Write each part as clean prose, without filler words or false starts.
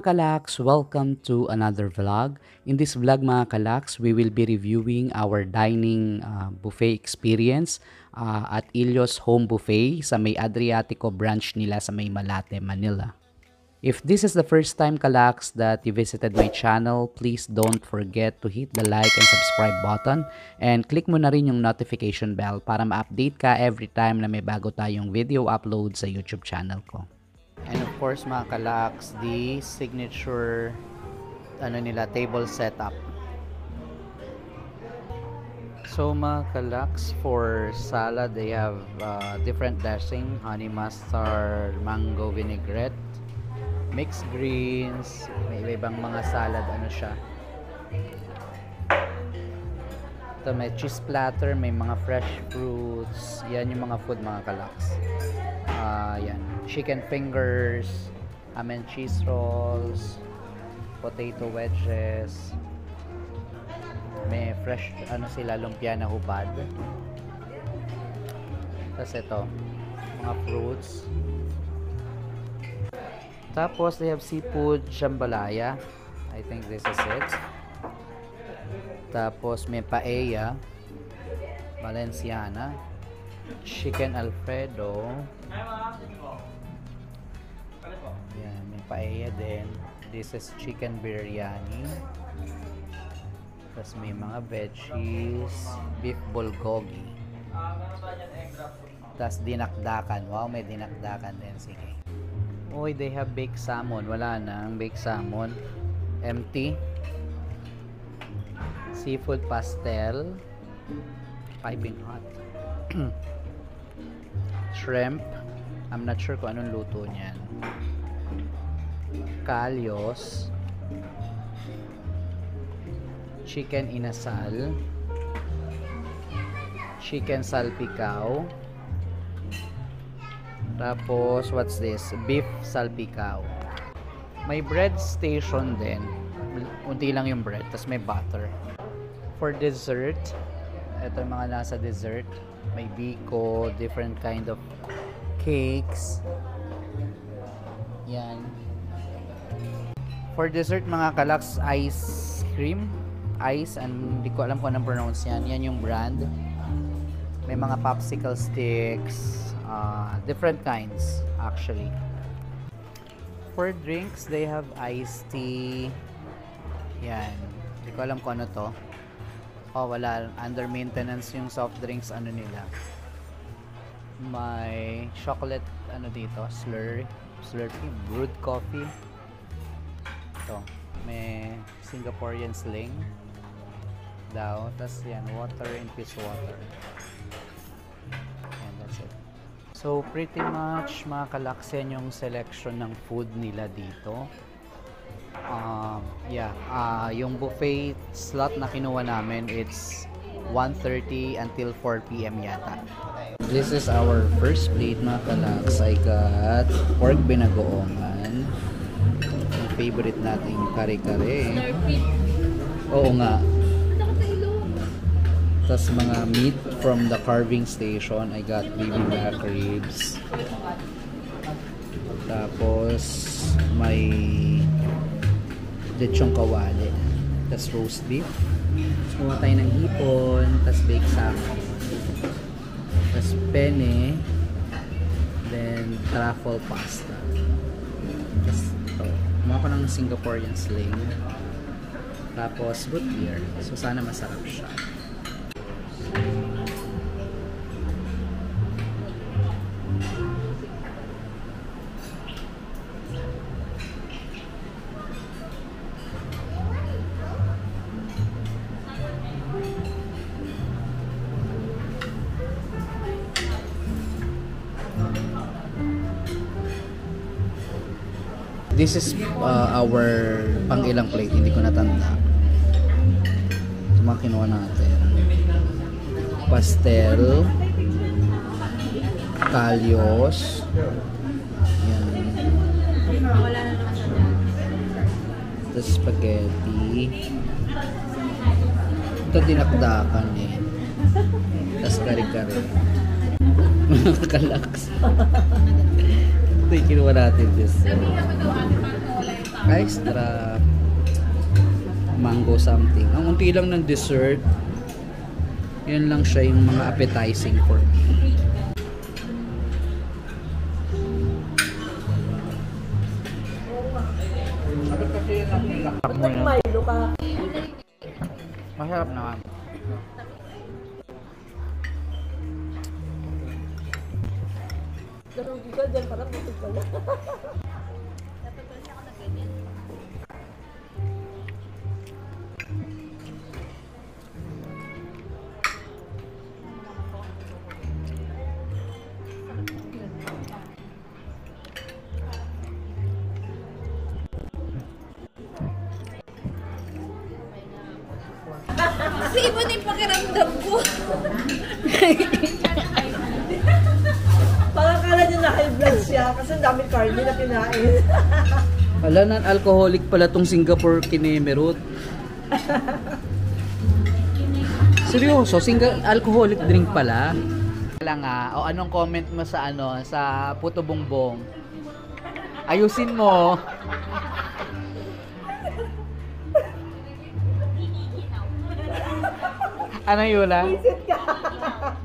mga kalaks, welcome to another vlog. In this vlog mga kalaks, we will be reviewing our dining buffet experience at Ilios Home Buffet sa may Adriatico branch nila sa may Malate, Manila. If this is the first time kalaks that you visited my channel, please don't forget to hit the like and subscribe button and click mo na rin yung notification bell para ma-update ka every time na may bago tayong video upload sa YouTube channel ko. And of course mga kalaks, the signature table setup. So mga kalaks, for salad they have different dressing, honey mustard, mango vinaigrette, mixed greens, may iba-ibang mga salad siya. Ito may cheese platter, may mga fresh fruits. Yan yung mga food mga kalaks. Yan, chicken fingers, ham and cheese rolls, potato wedges, may fresh sila lumpia na hubad. Tapos ito mga fruits. Tapos they have seafood jambalaya, I think this is it. Tapos may paella Valenciana, chicken alfredo. Yan, may paella din. This is chicken biryani. Tapos may mga veggies, beef bulgogi. Tapos dinakdakan. Wow, may dinakdakan din. Sige. Uy, they have baked salmon. Wala na ang baked salmon. Empty. Seafood pastel. Piping hot. Shrimp. I'm not sure kung anong luto niyan. Kalyos. Chicken inasal. Chicken salpicao. Tapos, what's this? Beef salpicao. May bread station din. Unti lang yung bread. Tapos may butter. For dessert, ito yung mga nasa dessert. May biko, different kind of cakes. Yan. For dessert mga kalaks, ice cream. Ice, and hindi ko alam kung anong pronounce yan. Yan yung brand. May mga popsicle sticks. Different kinds actually. For drinks, they have iced tea. Yan. Hindi ko alam kung ano to. Oh, wala. Under maintenance yung soft drinks nila. May chocolate dito, Slurpee, brewed coffee. Ito, may Singaporean sling daw. Tapos yan, water, infused water. And that's it. So pretty much mga kalaks, yan yung selection ng food nila dito. Yung buffet slot na kinuha namin, it's 1:30 until 4 PM yata. This is our first plate mga kalaks. I got pork binagoongan. Yung favorite nating kare-kare. Oo nga. Tapos mga meat from the carving station. I got baby back ribs. Tapos may lechong kawali. Tapos roast beef. Tapos kuha tayo ng hipon. Tapos baked salmon. Tapos penne. Then truffle pasta. Tapos ito. Kuha ko ng Singaporean sling. Tapos root beer. So sana masarap siya. This is our pang-ilang plate, hindi ko natanda. Ito mga kinuha natin. Pastel, kalyos, yan. Tapos spaghetti. Ito dinakdakan eh. Tapos kare-kare. Mga kalaks. Ito yung kinuha natin this. Rice drop. Mango something. Ang unti lang ng dessert. Yan lang siya yung mga appetizing for me. Milo ka. Masarap naman. Narugi ka dyan, parang busog ka na. Kasi iba na yung pakiramdam ko. Parang kala niya na high blood siya kasi ang dami carne na kinain. Wala na, alcoholic pala tong Singapore kinemerut. Seryoso, alcoholic drink pala. Wala nga, o anong comment mo sa sa Puto Bongbong? Ayusin mo. Ano Yula?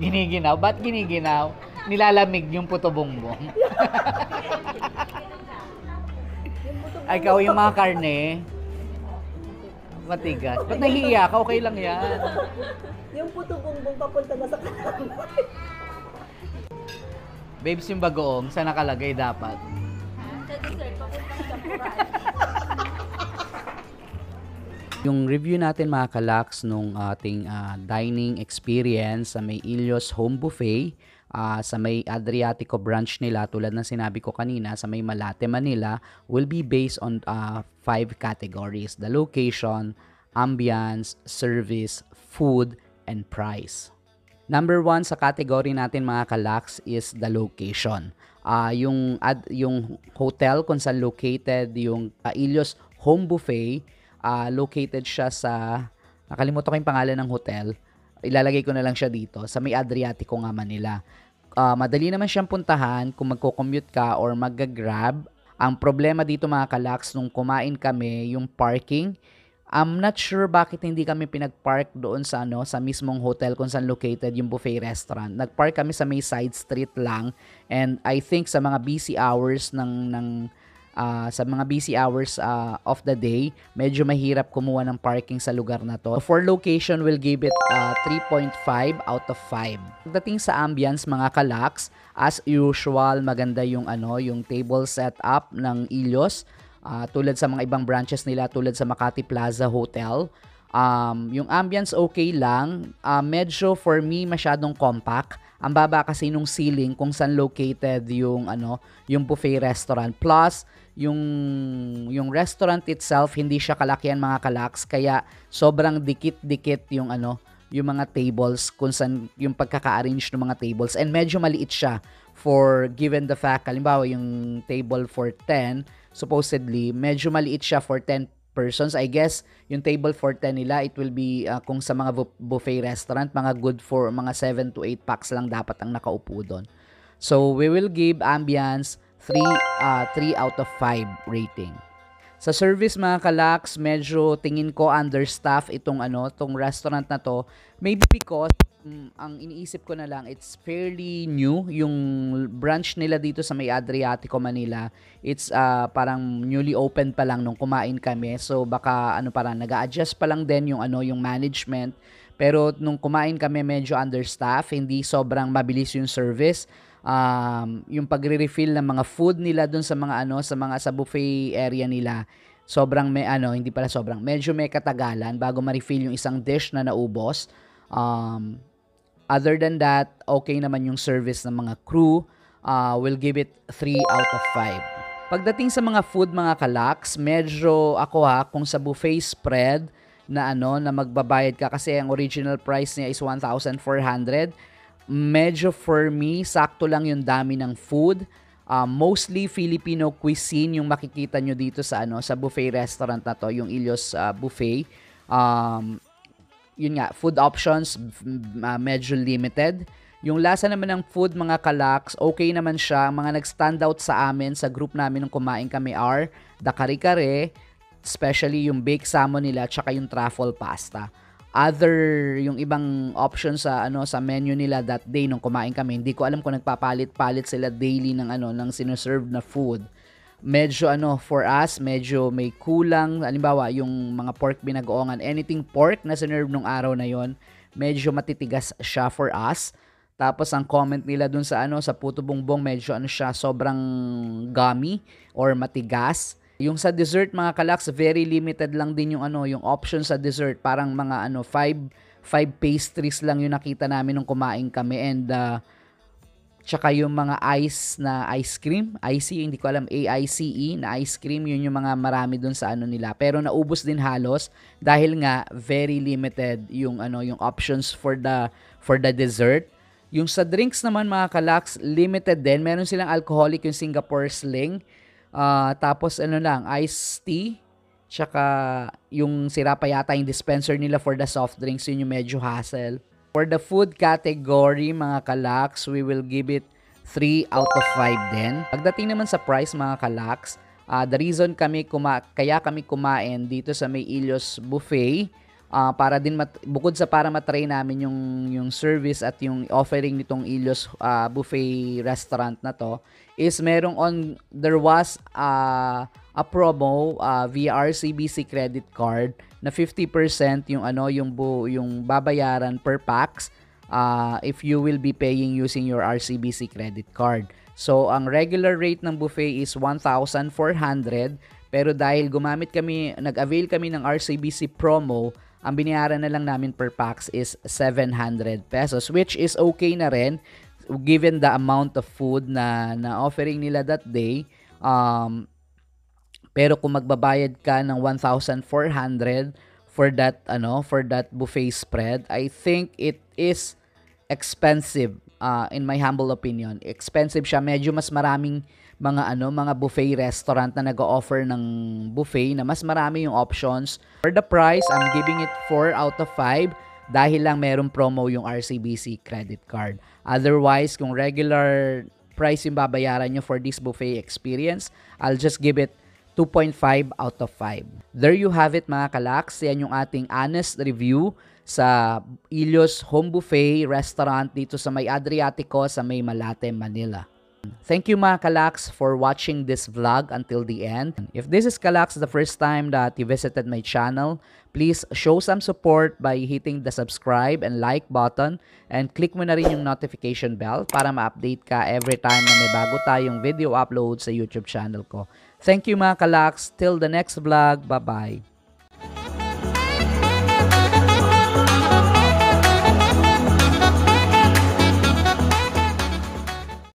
Giniginaw? Ba't giniginaw? Nilalamig yung Puto Bongbong. Ay, ikaw yung mga karne. Matigas. Ba't nahihiya ka? Okay lang yan. Yung Puto Bongbong papunta na sa kalamay. Babes, yung bagoong, saan nakalagay dapat? Sa dessert, papuntang champuran. Yung review natin mga kalaks nung ating dining experience sa may Ilios Home Buffet, sa may Adriatico branch nila, tulad ng sinabi ko kanina, sa may Malate, Manila, will be based on 5 categories: the location, ambience, service, food, and price. Number 1 sa category natin mga kalaks is the location. Yung hotel kung saan located yung Ilios Home Buffet, located siya sa, nakalimutan ko yung pangalan ng hotel, ilalagay ko na lang siya dito, sa may Adriatico nga Manila. Madali naman siyang puntahan kung magko-commute ka or mag-grab. Ang problema dito mga kalaks, nung kumain kami, yung parking, I'm not sure bakit hindi kami pinag-park doon sa sa mismong hotel kung saan located yung buffet restaurant. Nag-park kami sa may side street lang, and I think sa mga busy hours of the day, medyo mahirap kumuha ng parking sa lugar na to. For location, we'll give it 3.5 out of 5. Pagdating sa ambience mga kalaks, as usual, maganda yung yung table setup ng Ilios. Tulad sa mga ibang branches nila, tulad sa Makati Plaza Hotel. Yung ambience okay lang. Medyo for me masyadong compact. Ang baba kasi nung ceiling kung saan located yung yung buffet restaurant. Plus yung restaurant itself hindi siya kalakihan mga kalaks, kaya sobrang dikit-dikit yung yung mga tables kung saan yung pagkaka-arrange ng mga tables, and medyo maliit siya for given the fact, halimbawa yung table for 10, supposedly medyo maliit siya for 10 persons. I guess yung table for 10 nila, it will be kung sa mga buffet restaurant, mga good for mga 7 to 8 packs lang dapat ang nakaupo doon. So we will give ambience 3 out of 5 rating. Sa service mga kalaks, medyo tingin ko understaff itong tong restaurant na to. Maybe because ang iniisip ko na lang, it's fairly new yung branch nila dito sa may Adriatico Manila. It's parang newly open pa lang nung kumain kami. So baka parang nag-a-adjust pa lang din yung yung management. Pero nung kumain kami, medyo understaff, hindi sobrang mabilis yung service. Yung pagre-refill ng mga food nila dun sa mga sa buffet area nila, medyo may katagalan bago ma-refill yung isang dish na naubos. Other than that, okay naman yung service ng mga crew. We'll give it 3 out of 5. Pagdating sa mga food mga kalaks, medyo ako kung sa buffet spread na na magbabayad ka, kasi ang original price niya is 1,400. Medyo for me, sakto lang yung dami ng food. Mostly Filipino cuisine yung makikita nyo dito sa sa buffet restaurant na to, yung Ilios Buffet. Yun nga, food options medyo limited. Yung lasa naman ng food mga kalaks, okay naman siya. Mga nag-stand out sa amin, sa group namin nung kumain kami are the kare-kare, especially yung baked salmon nila, tsaka yung truffle pasta. Other, yung ibang options sa sa menu nila that day nung kumain kami, hindi ko alam kung nagpapalit-palit sila daily ng ng sinuserve na food. Medyo for us, medyo may kulang. Halimbawa, yung mga pork binagoongan, anything pork na sinerve nung araw na yon, medyo matitigas siya for us. Tapos ang comment nila dun sa sa puto bongbong, medyo siya, sobrang gummy or matigas. Yung sa dessert mga kalaks, very limited lang din yung yung option sa dessert. Parang mga 5 pastries lang yung nakita namin nung kumain kami, and tsaka yung mga ice cream, ICE, hindi ko alam, AICE na ice cream, yun yung mga marami dun sa nila. Pero naubos din halos dahil nga very limited yung yung options for the dessert. Yung sa drinks naman mga kalaks, limited din. Meron silang alcoholic, yung Singapore Sling. Tapos lang, iced tea. Tsaka yung sira pa yata yung dispenser nila for the soft drinks. Yun yung medyo hassle. For the food category mga kalaks, we will give it 3 out of 5 din. Pagdating naman sa price mga kalaks, the reason kaya kami kumain dito sa May Ilios Buffet, para din bukod sa para matry namin yung service at yung offering nitong Ilios Buffet restaurant na to, is there was a promo via RCBC credit card na 50% yung babayaran per pax if you will be paying using your RCBC credit card. So ang regular rate ng buffet is 1,400, pero dahil nag-avail kami ng RCBC promo, ang binayaran na lang namin per pax is 700 pesos, which is okay na rin given the amount of food na offering nila that day. Pero kung magbabayad ka ng 1,400 for that buffet spread, I think it is expensive, in my humble opinion. Expensive siya, medyo mas maraming mga buffet restaurant na nag-o-offer ng buffet na mas marami yung options. For the price, I'm giving it 4 out of 5 dahil lang merong promo yung RCBC credit card. Otherwise, kung regular price yung babayaran nyo for this buffet experience, I'll just give it 2.5 out of 5. There you have it mga kalaks. Yan yung ating honest review sa Ilios Home Buffet Restaurant dito sa May Adriatico sa May Malate, Manila. Thank you mga kalaks for watching this vlog until the end. If this is kalaks the first time that you visited my channel, please show some support by hitting the subscribe and like button, and click mo na rin yung notification bell para ma-update ka every time na may bago tayong video upload sa YouTube channel ko. Thank you mga kalaks. Till the next vlog. Bye-bye.